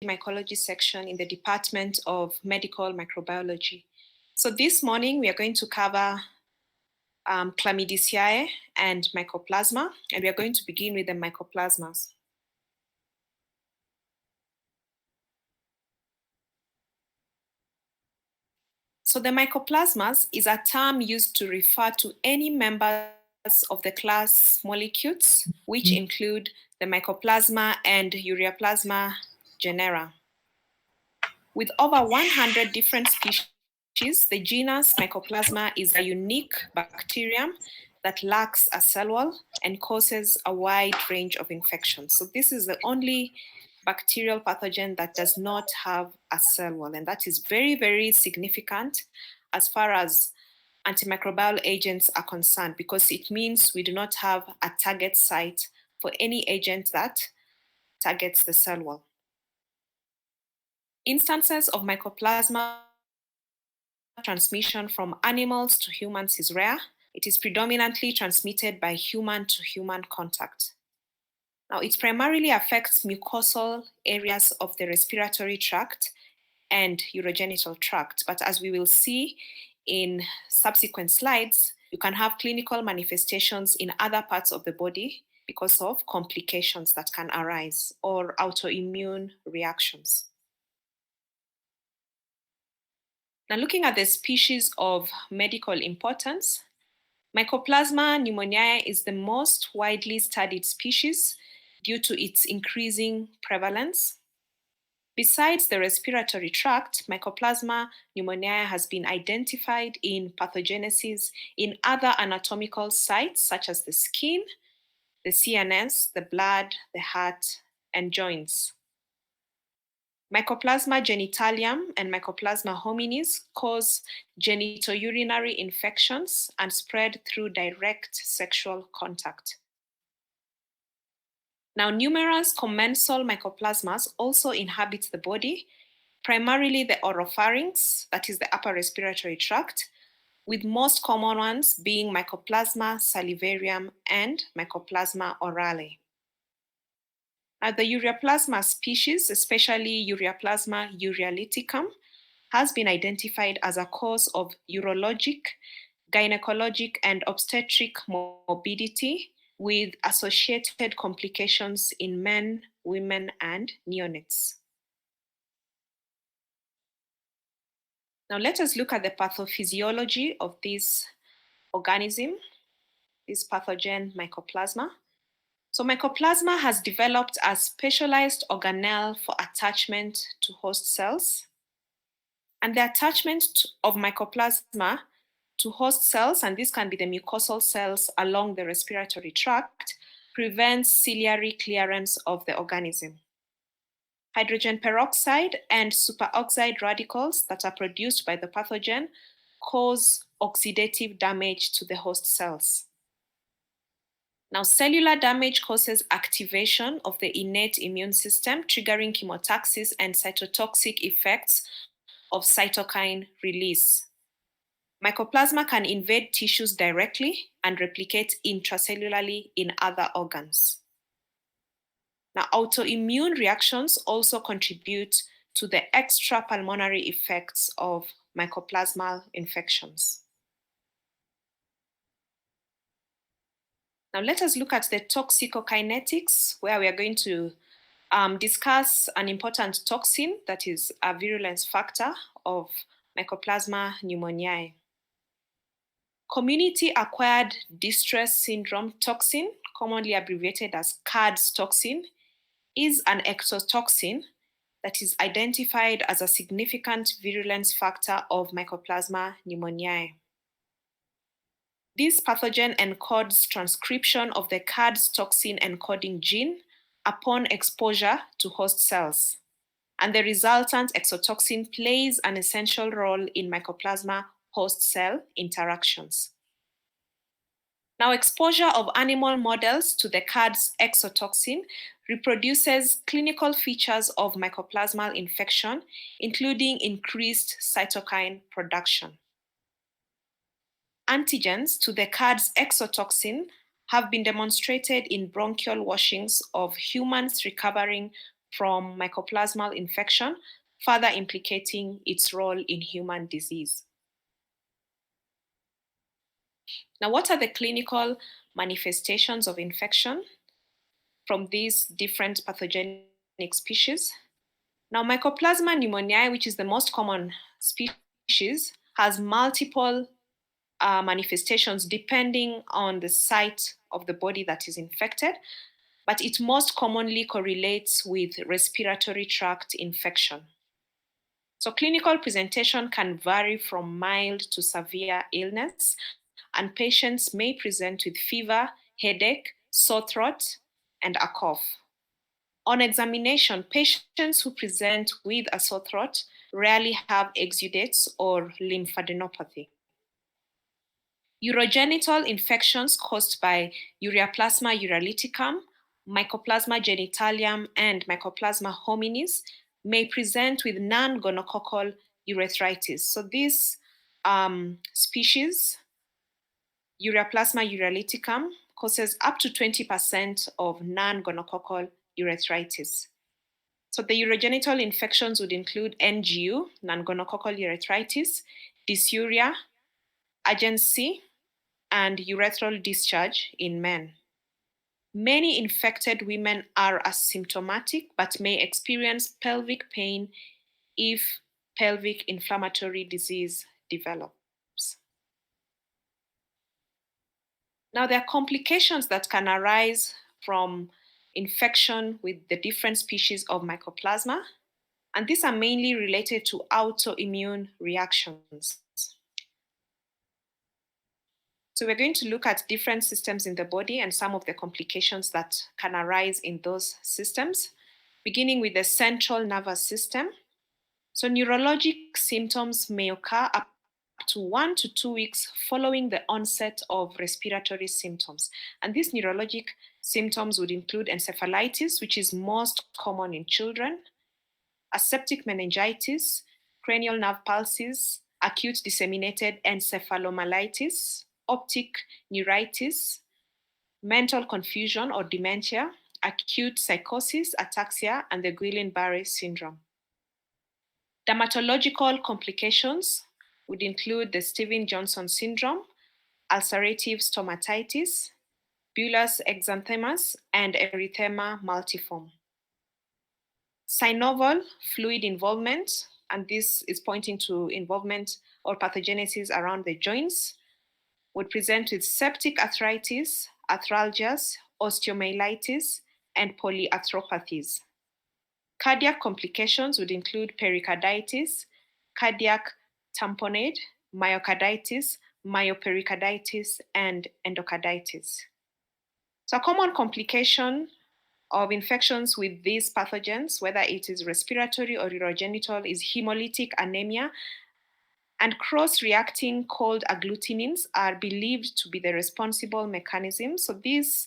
mycology section in the Department of Medical Microbiology. So this morning we are going to cover Chlamydia and Mycoplasma, and we are going to begin with the Mycoplasmas. So the Mycoplasmas is a term used to refer to any members of the class Mollicutes, which include the Mycoplasma and Ureaplasma genera. With over 100 different species, the genus Mycoplasma is a unique bacterium that lacks a cell wall and causes a wide range of infections. So this is the only bacterial pathogen that does not have a cell wall, and that is very, very significant as far as antimicrobial agents are concerned, because it means we do not have a target site for any agent that targets the cell wall. Instances of Mycoplasma transmission from animals to humans is rare. It is predominantly transmitted by human-to-human contact. Now, it primarily affects mucosal areas of the respiratory tract and urogenital tract, but as we will see in subsequent slides, you can have clinical manifestations in other parts of the body because of complications that can arise or autoimmune reactions. Now, looking at the species of medical importance, Mycoplasma pneumoniae is the most widely studied species due to its increasing prevalence. Besides the respiratory tract, Mycoplasma pneumoniae has been identified in pathogenesis in other anatomical sites such as the skin, the CNS, the blood, the heart, and joints. Mycoplasma genitalium and Mycoplasma hominis cause genitourinary infections and spread through direct sexual contact. Now, numerous commensal mycoplasmas also inhabit the body, primarily the oropharynx, that is the upper respiratory tract, with most common ones being Mycoplasma salivarium and Mycoplasma orale. The Ureaplasma species, especially Ureaplasma urealyticum, has been identified as a cause of urologic, gynecologic, and obstetric morbidity with associated complications in men, women, and neonates. Now let us look at the pathophysiology of this organism, this pathogen Mycoplasma. So Mycoplasma has developed a specialized organelle for attachment to host cells. And the attachment of Mycoplasma to host cells, and this can be the mucosal cells along the respiratory tract, prevents ciliary clearance of the organism. Hydrogen peroxide and superoxide radicals that are produced by the pathogen cause oxidative damage to the host cells. Now, cellular damage causes activation of the innate immune system, triggering chemotaxis and cytotoxic effects of cytokine release. Mycoplasma can invade tissues directly and replicate intracellularly in other organs. Now, autoimmune reactions also contribute to the extrapulmonary effects of mycoplasmal infections. Now, let us look at the toxicokinetics, where we are going to discuss an important toxin that is a virulence factor of Mycoplasma pneumoniae. Community-acquired distress syndrome toxin, commonly abbreviated as CADS toxin, is an exotoxin that is identified as a significant virulence factor of Mycoplasma pneumoniae. This pathogen encodes transcription of the CADS toxin encoding gene upon exposure to host cells, and the resultant exotoxin plays an essential role in Mycoplasma host cell interactions. Now, exposure of animal models to the CADS exotoxin reproduces clinical features of mycoplasmal infection, including increased cytokine production. Antigens to the CADS exotoxin have been demonstrated in bronchial washings of humans recovering from mycoplasmal infection, further implicating its role in human disease. Now, what are the clinical manifestations of infection from these different pathogenic species? Now, Mycoplasma pneumoniae, which is the most common species, has multiple manifestations depending on the site of the body that is infected, but it most commonly correlates with respiratory tract infection. So clinical presentation can vary from mild to severe illness, and patients may present with fever, headache, sore throat, and a cough. On examination, patients who present with a sore throat rarely have exudates or lymphadenopathy. Urogenital infections caused by Ureaplasma urolithecum, Mycoplasma genitalium, and Mycoplasma hominis may present with non-gonococcal urethritis. So this species, Ureaplasma urolithecum, causes up to 20% of non-gonococcal urethritis. So the urogenital infections would include NGU, non-gonococcal urethritis, dysuria, agency, and urethral discharge in men. Many infected women are asymptomatic but may experience pelvic pain if pelvic inflammatory disease develops. Now, there are complications that can arise from infection with the different species of Mycoplasma, and these are mainly related to autoimmune reactions. So we're going to look at different systems in the body and some of the complications that can arise in those systems, beginning with the central nervous system. So neurologic symptoms may occur up to 1 to 2 weeks following the onset of respiratory symptoms. And these neurologic symptoms would include encephalitis, which is most common in children, aseptic meningitis, cranial nerve palsies, acute disseminated encephalomyelitis, optic neuritis, mental confusion or dementia, acute psychosis, ataxia, and the Guillain-Barré syndrome. Dermatological complications would include the Steven-Johnson syndrome, ulcerative stomatitis, bullous exanthemas, and erythema multiforme. Synovial fluid involvement, and this is pointing to involvement or pathogenesis around the joints, would present with septic arthritis, arthralgias, osteomyelitis, and polyarthropathies. Cardiac complications would include pericarditis, cardiac tamponade, myocarditis, myopericarditis, and endocarditis. So a common complication of infections with these pathogens, whether it is respiratory or urogenital, is hemolytic anemia, and cross-reacting cold agglutinins are believed to be the responsible mechanism. So these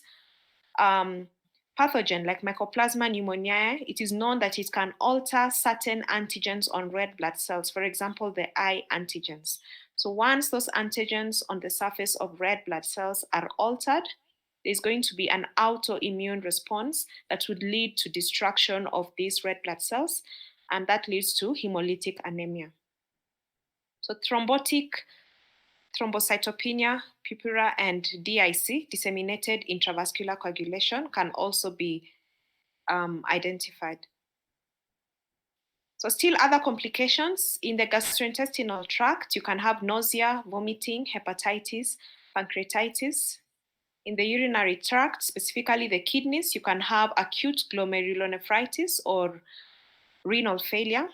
pathogen, like Mycoplasma pneumoniae, it is known that it can alter certain antigens on red blood cells, for example, the I antigens. So once those antigens on the surface of red blood cells are altered, there's going to be an autoimmune response that would lead to destruction of these red blood cells, and that leads to hemolytic anemia. So thrombocytopenia, purpura, and DIC, disseminated intravascular coagulation, can also be identified. So still other complications in the gastrointestinal tract, you can have nausea, vomiting, hepatitis, pancreatitis. In the urinary tract, specifically the kidneys, you can have acute glomerulonephritis or renal failure.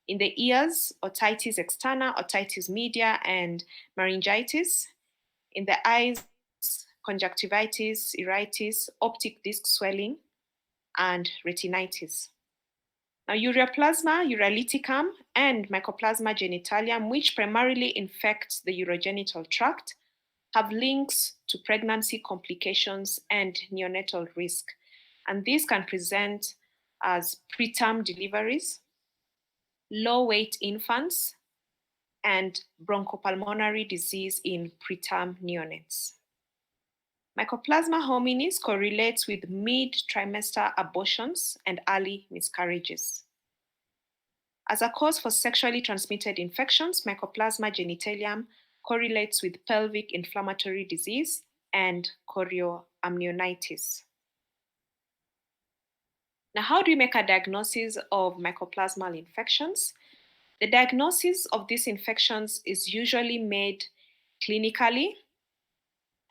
In the ears, otitis externa, otitis media, and laryngitis. In the eyes, conjunctivitis, iritis, optic disc swelling, and retinitis. Now, Ureaplasma urolithecum and Mycoplasma genitalium, which primarily infect the urogenital tract, have links to pregnancy complications and neonatal risk. And these can present as preterm deliveries, low-weight infants, and bronchopulmonary disease in preterm neonates. Mycoplasma hominis correlates with mid-trimester abortions and early miscarriages. As a cause for sexually transmitted infections, Mycoplasma genitalium correlates with pelvic inflammatory disease and chorioamnionitis. Now, how do we make a diagnosis of mycoplasmal infections? The diagnosis of these infections is usually made clinically,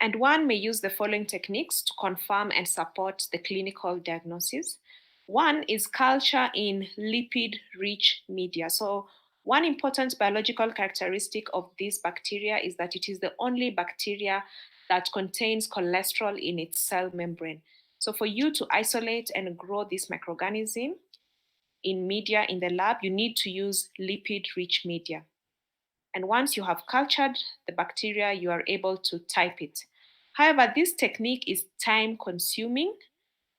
and one may use the following techniques to confirm and support the clinical diagnosis. One is culture in lipid-rich media. So one important biological characteristic of this bacteria is that it is the only bacteria that contains cholesterol in its cell membrane. So for you to isolate and grow this microorganism in media in the lab, you need to use lipid-rich media. And once you have cultured the bacteria, you are able to type it. However, this technique is time consuming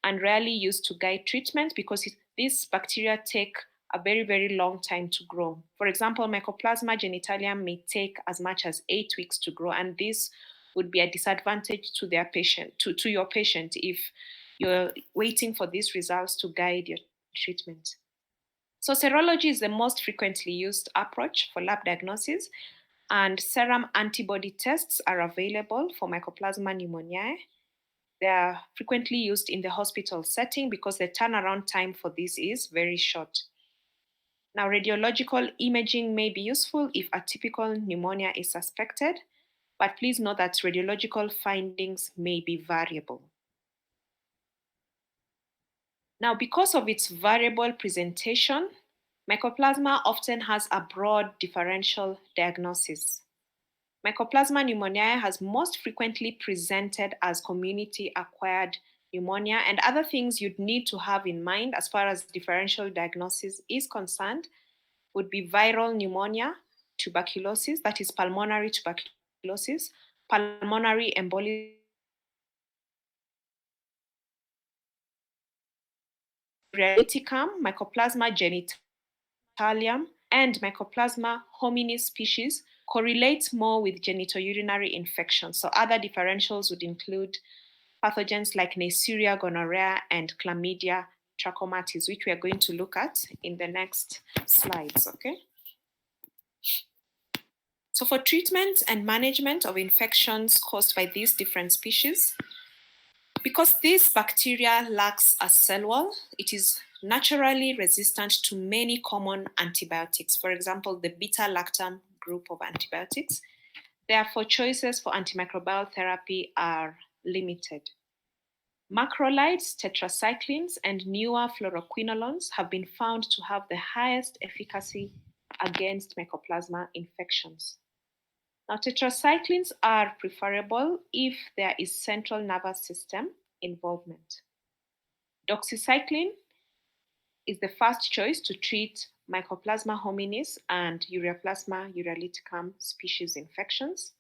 and rarely used to guide treatment because these bacteria take a very, very long time to grow. For example, Mycoplasma genitalium may take as much as 8 weeks to grow, and this would be a disadvantage to their patient, to your patient if you're waiting for these results to guide your treatment. So serology is the most frequently used approach for lab diagnosis, and serum antibody tests are available for Mycoplasma pneumoniae. They are frequently used in the hospital setting because the turnaround time for this is very short. Now, radiological imaging may be useful if a typical pneumonia is suspected, but please note that radiological findings may be variable. Now, because of its variable presentation, Mycoplasma often has a broad differential diagnosis. Mycoplasma pneumoniae has most frequently presented as community-acquired pneumonia, and other things you'd need to have in mind as far as differential diagnosis is concerned would be viral pneumonia, tuberculosis, that is pulmonary tuberculosis, pulmonary embolism, Ureaplasma, Mycoplasma genitalium, and Mycoplasma hominis species correlate more with genitourinary infections. So other differentials would include pathogens like Neisseria, gonorrhea, and Chlamydia trachomatis, which we are going to look at in the next slides, okay? So for treatment and management of infections caused by these different species, because this bacteria lacks a cell wall, it is naturally resistant to many common antibiotics. For example, the beta-lactam group of antibiotics. Therefore, choices for antimicrobial therapy are limited. Macrolides, tetracyclines, and newer fluoroquinolones have been found to have the highest efficacy against Mycoplasma infections. Now, tetracyclines are preferable if there is central nervous system involvement. Doxycycline is the first choice to treat Mycoplasma hominis and Ureaplasma uraliticum species infections.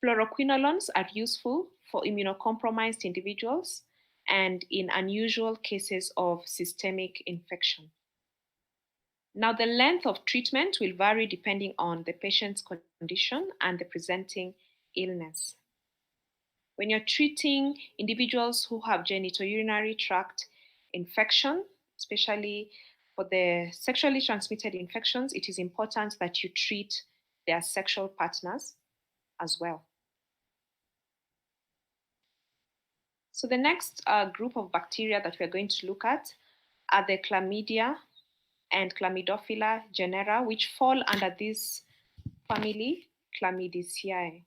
Fluoroquinolones are useful for immunocompromised individuals and in unusual cases of systemic infection. Now, the length of treatment will vary depending on the patient's condition and the presenting illness. When you're treating individuals who have genitourinary tract infection, especially for the sexually transmitted infections, it is important that you treat their sexual partners as well. So the next group of bacteria that we're going to look at are the Chlamydia and Chlamydophila genera, which fall under this family, Chlamydiaceae.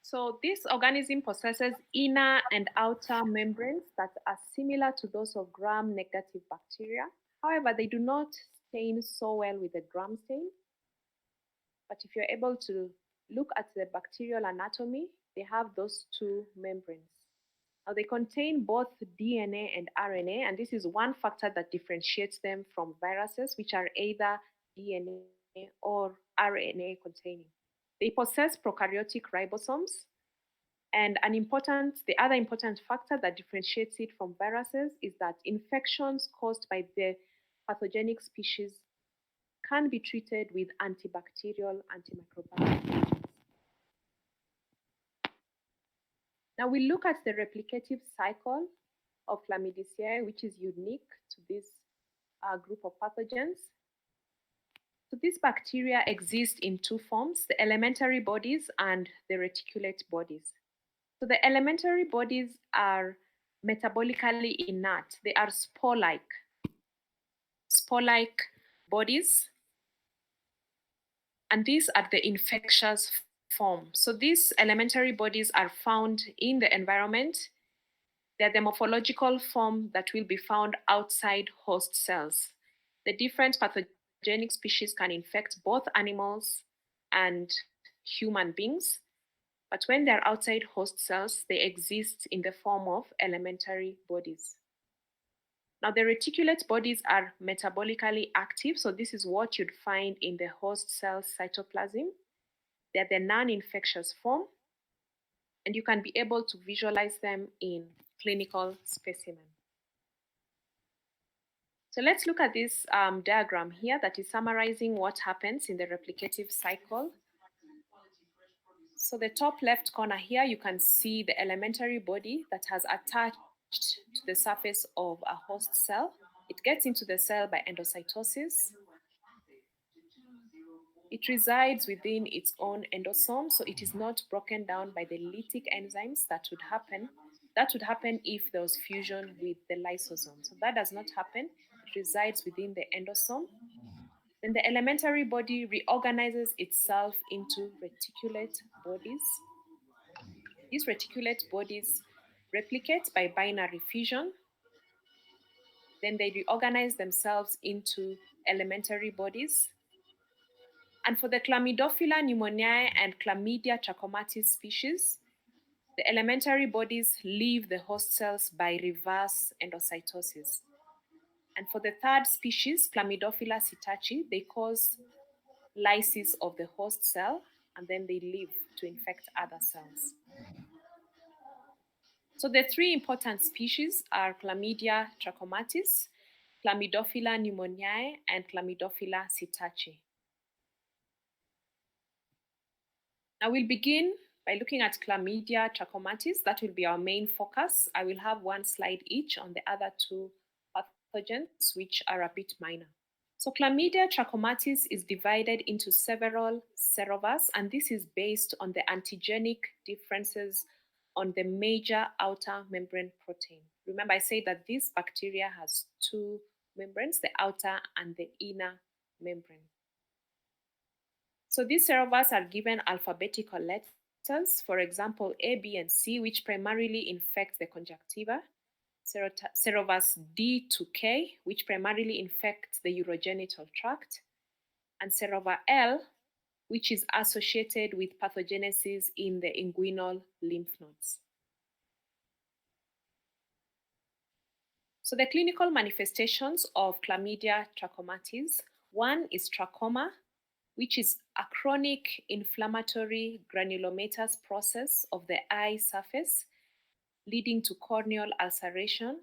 So this organism possesses inner and outer membranes that are similar to those of gram-negative bacteria. However, they do not stain so well with the gram stain. But if you're able to look at the bacterial anatomy, they have those two membranes. Now, they contain both DNA and RNA, and this is one factor that differentiates them from viruses, which are either DNA or RNA containing. They possess prokaryotic ribosomes, and the other important factor that differentiates it from viruses is that infections caused by the pathogenic species can be treated with antibacterial, antimicrobial agents. Now we look at the replicative cycle of Chlamydophila, which is unique to this group of pathogens. So these bacteria exist in two forms, the elementary bodies and the reticulate bodies. So the elementary bodies are metabolically inert. They are spore-like bodies, and these are the infectious form. So these elementary bodies are found in the environment. They're the morphological form that will be found outside host cells. The different pathogenic species can infect both animals and human beings, but when they're outside host cells, they exist in the form of elementary bodies. Now, the reticulate bodies are metabolically active, so this is what you'd find in the host cell cytoplasm. They're the non-infectious form, and you can be able to visualize them in clinical specimen. So let's look at this diagram here that is summarizing what happens in the replicative cycle. So the top left corner here, you can see the elementary body that has attached to the surface of a host cell. It gets into the cell by endocytosis. It resides within its own endosome, so it is not broken down by the lytic enzymes that would happen. That would happen if there was fusion with the lysosome. So that does not happen. It resides within the endosome. Then the elementary body reorganizes itself into reticulate bodies. These reticulate bodies replicate by binary fission. Then they reorganize themselves into elementary bodies. And for the Chlamydophila pneumoniae and Chlamydia trachomatis species, the elementary bodies leave the host cells by reverse endocytosis. And for the third species, Chlamydophila psittaci, they cause lysis of the host cell, and then they leave to infect other cells. So the three important species are Chlamydia trachomatis, Chlamydophila pneumoniae, and Chlamydophila psittaci. Now we'll begin by looking at Chlamydia trachomatis. That will be our main focus. I will have one slide each on the other two pathogens, which are a bit minor. So Chlamydia trachomatis is divided into several serovas, and this is based on the antigenic differences on the major outer membrane protein. Remember, I said that this bacteria has two membranes, the outer and the inner membrane. So these serovas are given alphabetical letters, for example, A, B, and C, which primarily infect the conjunctiva. Serovas D to K, which primarily infect the urogenital tract, and serova L, which is associated with pathogenesis in the inguinal lymph nodes. So the clinical manifestations of Chlamydia trachomatis, one is trachoma, which is a chronic inflammatory granulomatous process of the eye surface, leading to corneal ulceration,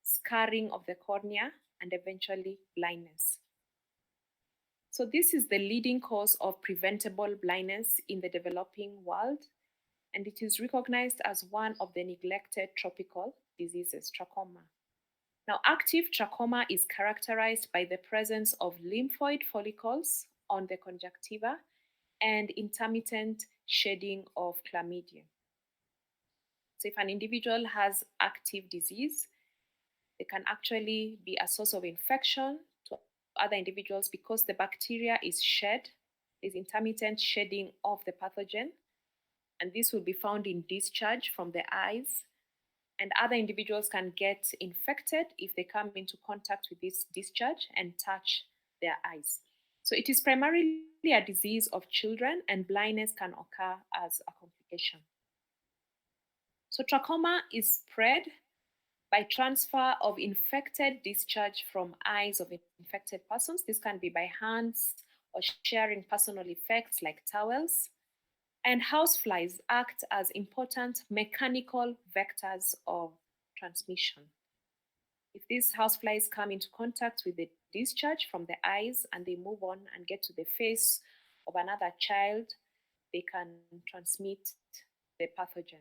scarring of the cornea, and eventually blindness. So this is the leading cause of preventable blindness in the developing world, and it is recognized as one of the neglected tropical diseases, trachoma. Now, active trachoma is characterized by the presence of lymphoid follicles on the conjunctiva and intermittent shedding of chlamydia. So if an individual has active disease, they can actually be a source of infection to other individuals because the bacteria is shed, is intermittent shedding of the pathogen, and this will be found in discharge from the eyes. And other individuals can get infected if they come into contact with this discharge and touch their eyes. So it is primarily a disease of children, and blindness can occur as a complication. So trachoma is spread by transfer of infected discharge from eyes of infected persons. This can be by hands or sharing personal effects like towels. And houseflies act as important mechanical vectors of transmission. If these houseflies come into contact with the discharge from the eyes and they move on and get to the face of another child, they can transmit the pathogen.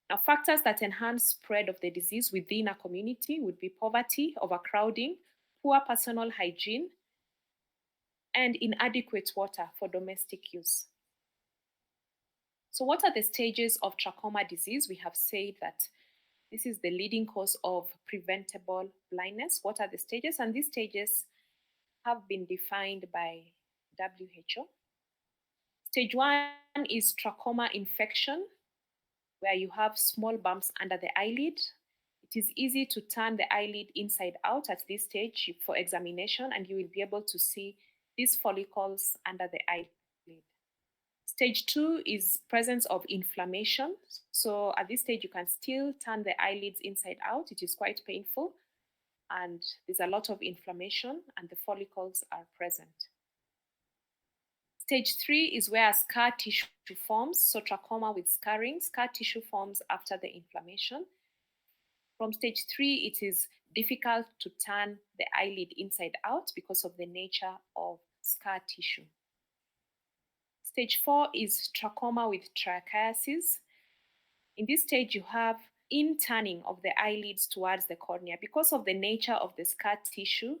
Now, factors that enhance spread of the disease within a community would be poverty, overcrowding, poor personal hygiene, and inadequate water for domestic use. So, what are the stages of trachoma disease? We have said that this is the leading cause of preventable blindness. What are the stages? And these stages have been defined by WHO. Stage 1 is trachoma infection, where you have small bumps under the eyelid. It is easy to turn the eyelid inside out at this stage for examination, and you will be able to see these follicles under the eyelid. Stage 2 is presence of inflammation. So at this stage, you can still turn the eyelids inside out. It is quite painful, and there's a lot of inflammation, and the follicles are present. Stage 3 is where scar tissue forms, so trachoma with scarring. Scar tissue forms after the inflammation. From stage 3, it is difficult to turn the eyelid inside out because of the nature of scar tissue. Stage 4 is trachoma with trichiasis. In this stage, you have in-turning of the eyelids towards the cornea. Because of the nature of the scar tissue,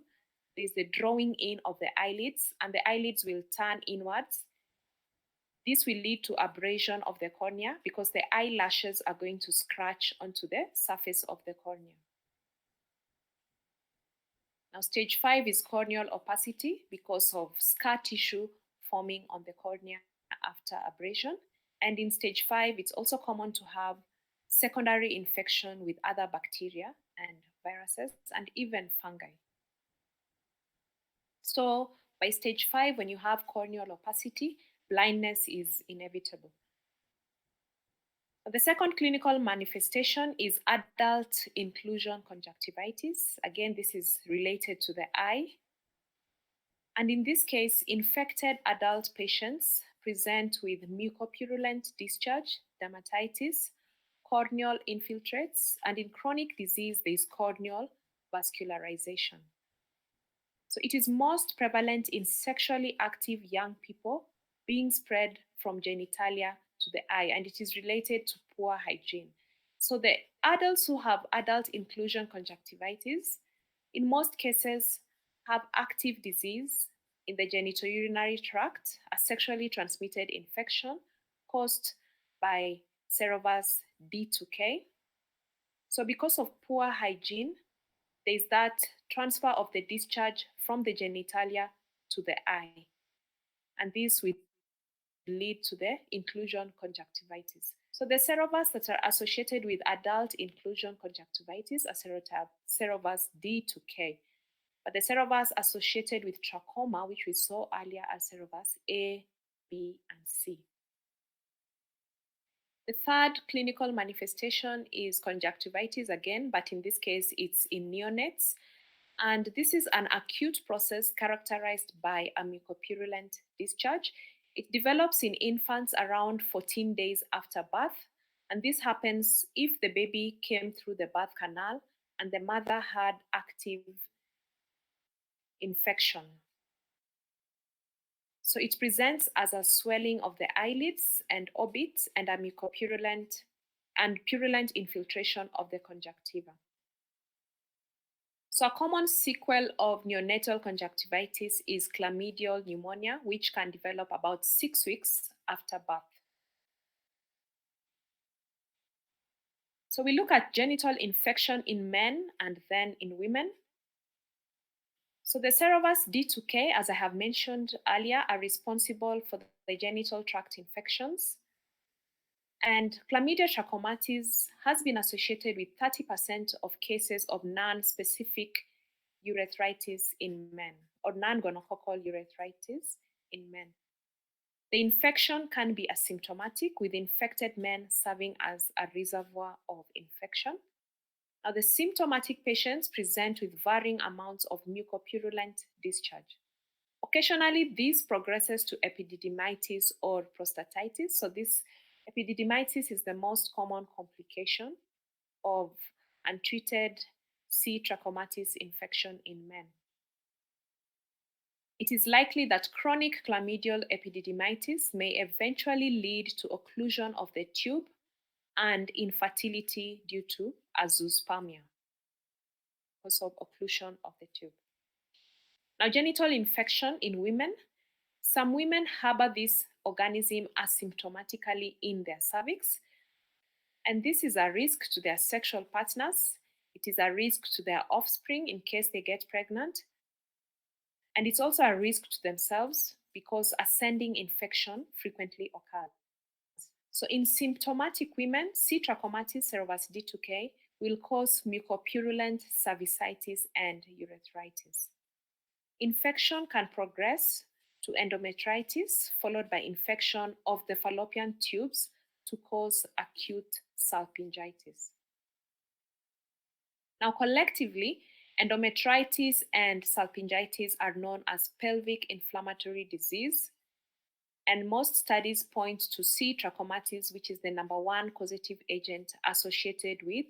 there is the drawing in of the eyelids, and the eyelids will turn inwards. This will lead to abrasion of the cornea because the eyelashes are going to scratch onto the surface of the cornea. Now, stage 5 is corneal opacity because of scar tissue forming on the cornea after abrasion. And in stage 5, it's also common to have secondary infection with other bacteria and viruses and even fungi. So by stage 5, when you have corneal opacity, blindness is inevitable. The second clinical manifestation is adult inclusion conjunctivitis. Again, this is related to the eye. And in this case, infected adult patients present with mucopurulent discharge, dermatitis, corneal infiltrates, and in chronic disease, there is corneal vascularization. So it is most prevalent in sexually active young people, being spread from genitalia to the eye, and it is related to poor hygiene. So the adults who have adult inclusion conjunctivitis, in most cases, have active disease in the genitourinary tract, a sexually transmitted infection caused by Cerovus D2K. So because of poor hygiene, there is that transfer of the discharge from the genitalia to the eye. And this will lead to the inclusion conjunctivitis. So the serovus that are associated with adult inclusion conjunctivitis are serotype Cerovus D to K. But the serovus associated with trachoma, which we saw earlier, are Cerovus A, B, and C. The third clinical manifestation is conjunctivitis again, but in this case, it's in neonates. And this is an acute process characterized by a mucopurulent discharge. It develops in infants around 14 days after birth. And this happens if the baby came through the birth canal and the mother had active infection. So it presents as a swelling of the eyelids and orbits and a mucopurulent and purulent infiltration of the conjunctiva. So a common sequel of neonatal conjunctivitis is chlamydial pneumonia, which can develop about 6 weeks after birth. So we look at genital infection in men and then in women. So the Cerovus D2K, as I have mentioned earlier, are responsible for the genital tract infections. And Chlamydia trachomatis has been associated with 30% of cases of non-specific urethritis in men, or non-gonococcal urethritis in men. The infection can be asymptomatic, with infected men serving as a reservoir of infection. Now, the symptomatic patients present with varying amounts of mucopurulent discharge. Occasionally, this progresses to epididymitis or prostatitis. So this epididymitis is the most common complication of untreated C. trachomatis infection in men. It is likely that chronic chlamydial epididymitis may eventually lead to occlusion of the tube and infertility due to azoospermia because of occlusion of the tube. Now, genital infection in women. Some women harbor this organism asymptomatically in their cervix, and this is a risk to their sexual partners. It is a risk to their offspring in case they get pregnant, and it's also a risk to themselves because ascending infection frequently occurs. So in symptomatic women, C. trachomatis cerovus D2K will cause mucopurulent cervicitis and urethritis. Infection can progress to endometritis, followed by infection of the fallopian tubes to cause acute salpingitis. Now, collectively, endometritis and salpingitis are known as pelvic inflammatory disease, and most studies point to C. trachomatis, which is the #1 causative agent associated with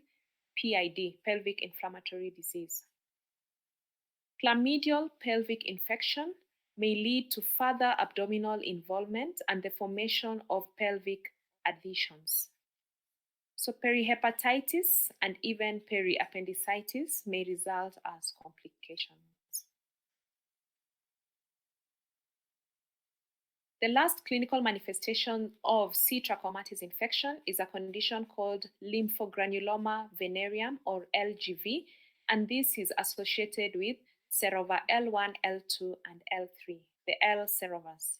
PID, pelvic inflammatory disease. Chlamydial pelvic infection may lead to further abdominal involvement and the formation of pelvic adhesions. So perihepatitis and even periappendicitis may result as complications. The last clinical manifestation of C. trachomatis infection is a condition called lymphogranuloma venereum or LGV, and this is associated with serova L1, L2, and L3, the L serovas.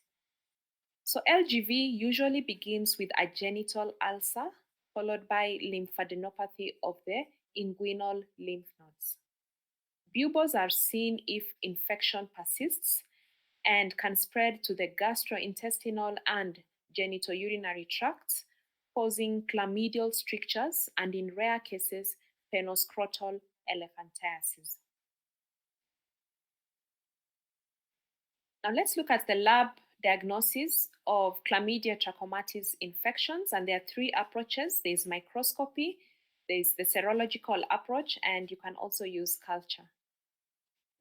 So LGV usually begins with a genital ulcer, followed by lymphadenopathy of the inguinal lymph nodes. Buboes are seen if infection persists and can spread to the gastrointestinal and genitourinary tracts, causing chlamydial strictures and, in rare cases, penoscrotal elephantiasis. Now let's look at the lab diagnosis of Chlamydia trachomatis infections, and there are three approaches. There's microscopy, there's the serological approach, and you can also use culture.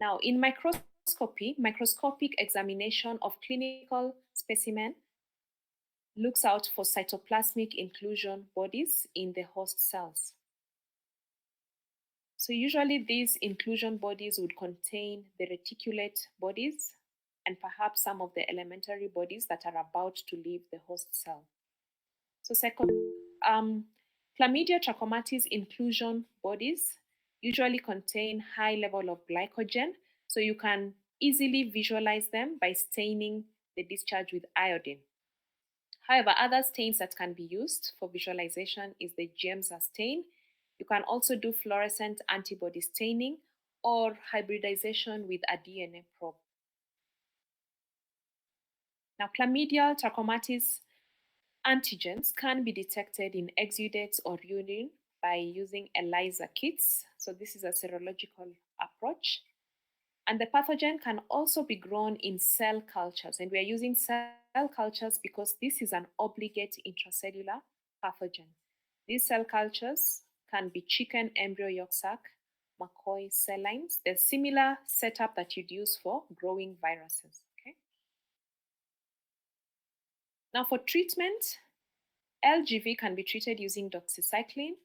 Now, in microscopic examination of clinical specimen looks out for cytoplasmic inclusion bodies in the host cells. So usually these inclusion bodies would contain the reticulate bodies and perhaps some of the elementary bodies that are about to leave the host cell. So second, Chlamydia trachomatis inclusion bodies usually contain high level of glycogen, so you can easily visualize them by staining the discharge with iodine. However, other stains that can be used for visualization is the Giemsa stain. You can also do fluorescent antibody staining or hybridization with a DNA probe. Now, chlamydial trachomatis antigens can be detected in exudates or urine by using ELISA kits. So this is a serological approach. And the pathogen can also be grown in cell cultures. And we are using cell cultures because this is an obligate intracellular pathogen. These cell cultures can be chicken embryo yolk sac, McCoy cell lines. They're similar setup that you'd use for growing viruses. Okay? Now for treatment, LGV can be treated using doxycycline,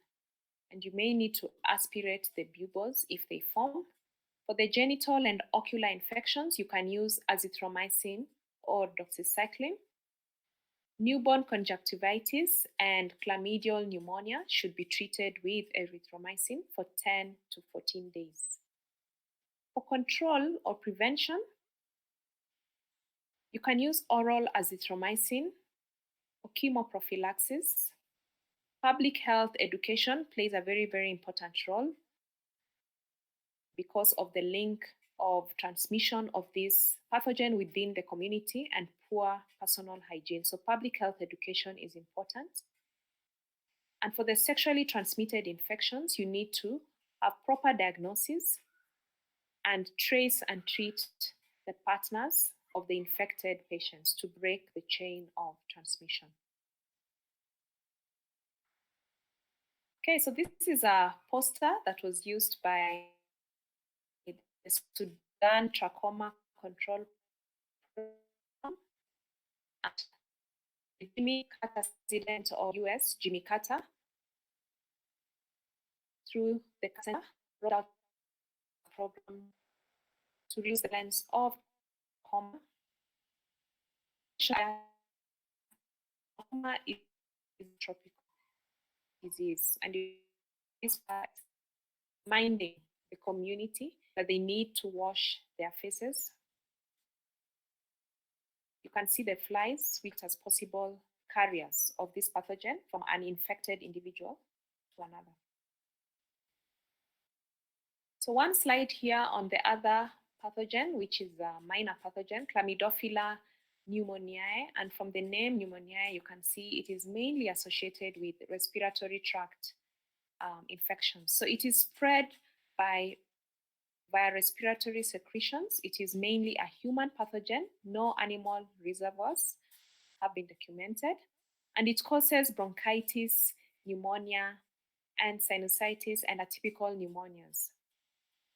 and you may need to aspirate the buboes if they form. For the genital and ocular infections, you can use azithromycin or doxycycline. Newborn conjunctivitis and chlamydial pneumonia should be treated with erythromycin for 10 to 14 days. For control or prevention, you can use oral azithromycin. For chemoprophylaxis, public health education plays a very, very important role because of the link of transmission of this pathogen within the community and poor personal hygiene. So public health education is important. And for the sexually transmitted infections, you need to have proper diagnosis and trace and treat the partners of the infected patients to break the chain of transmission. Okay, so this is a poster that was used by the Sudan Trachoma Control Program and Jimmy Carter president of US, Jimmy Carter, through the center, wrote out a program to reduce the length of coma. Coma is a tropical disease, and it is reminding the community that they need to wash their faces. You can see the flies, which as possible carriers of this pathogen from an infected individual to another. So one slide here on the other pathogen, which is a minor pathogen, Chlamydophila pneumoniae. And from the name pneumonia, you can see it is mainly associated with respiratory tract infections. So it is spread via respiratory secretions. It is mainly a human pathogen. No animal reservoirs have been documented. And it causes bronchitis, pneumonia, and sinusitis and atypical pneumonias.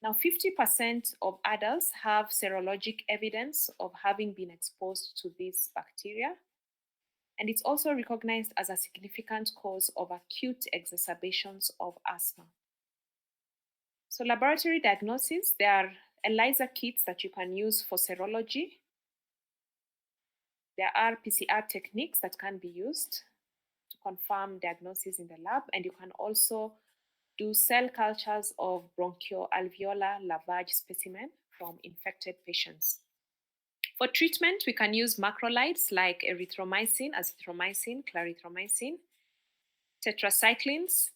Now, 50% of adults have serologic evidence of having been exposed to this bacteria. And it's also recognized as a significant cause of acute exacerbations of asthma. So laboratory diagnosis, there are ELISA kits that you can use for serology. There are PCR techniques that can be used to confirm diagnosis in the lab, and you can also do cell cultures of bronchoalveolar lavage specimen from infected patients. For treatment, we can use macrolides like erythromycin, azithromycin, clarithromycin. Tetracyclines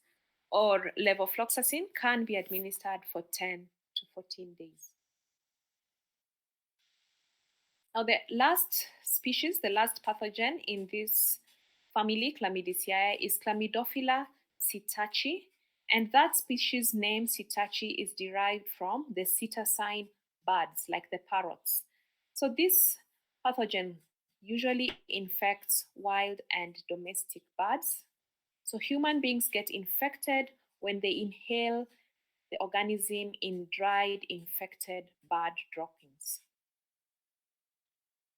or levofloxacin can be administered for 10 to 14 days. Now, the last species, the last pathogen in this family, Chlamydophila, is Chlamydophila psittaci. And that species name psittaci is derived from the psittacine birds, like the parrots. So this pathogen usually infects wild and domestic birds. So human beings get infected when they inhale the organism in dried, infected bird droppings.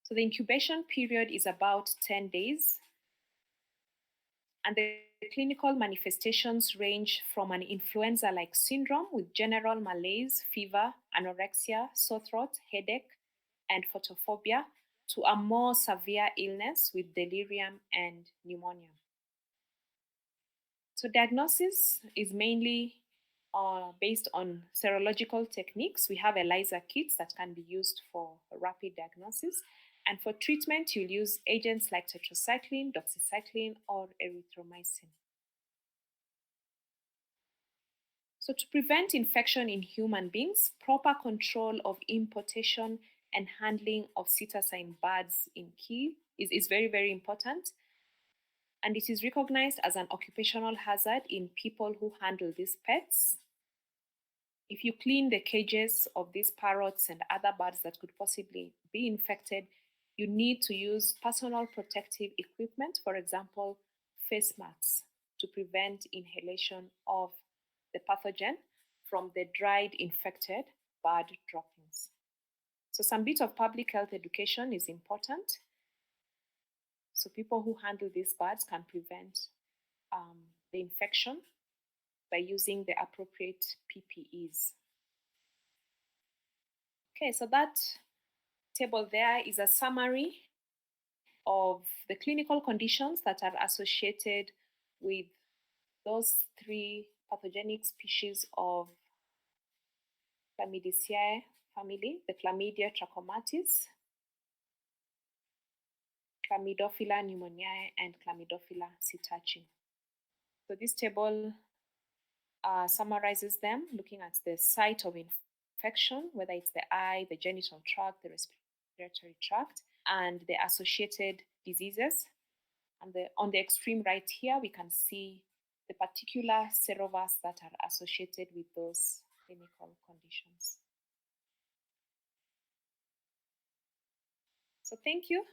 So the incubation period is about 10 days. And the clinical manifestations range from an influenza-like syndrome with general malaise, fever, anorexia, sore throat, headache, and photophobia to a more severe illness with delirium and pneumonia. So diagnosis is mainly based on serological techniques. We have ELISA kits that can be used for rapid diagnosis. And for treatment, you'll use agents like tetracycline, doxycycline, or erythromycin. So to prevent infection in human beings, proper control of importation and handling of psittacine birds in key is very, very important. And it is recognized as an occupational hazard in people who handle these pets. If you clean the cages of these parrots and other birds that could possibly be infected, you need to use personal protective equipment, for example, face masks, to prevent inhalation of the pathogen from the dried infected bird droppings. So some bit of public health education is important. So people who handle these birds can prevent the infection by using the appropriate PPEs. Okay, so that table there is a summary of the clinical conditions that are associated with those three pathogenic species of Chlamydophila family, the Chlamydia trachomatis, Chlamydophila pneumoniae, and Chlamydophila psittaci. So this table summarizes them, looking at the site of infection, whether it's the eye, the genital tract, the respiratory tract, and the associated diseases. And on the extreme right here, we can see the particular serovas that are associated with those clinical conditions. So thank you.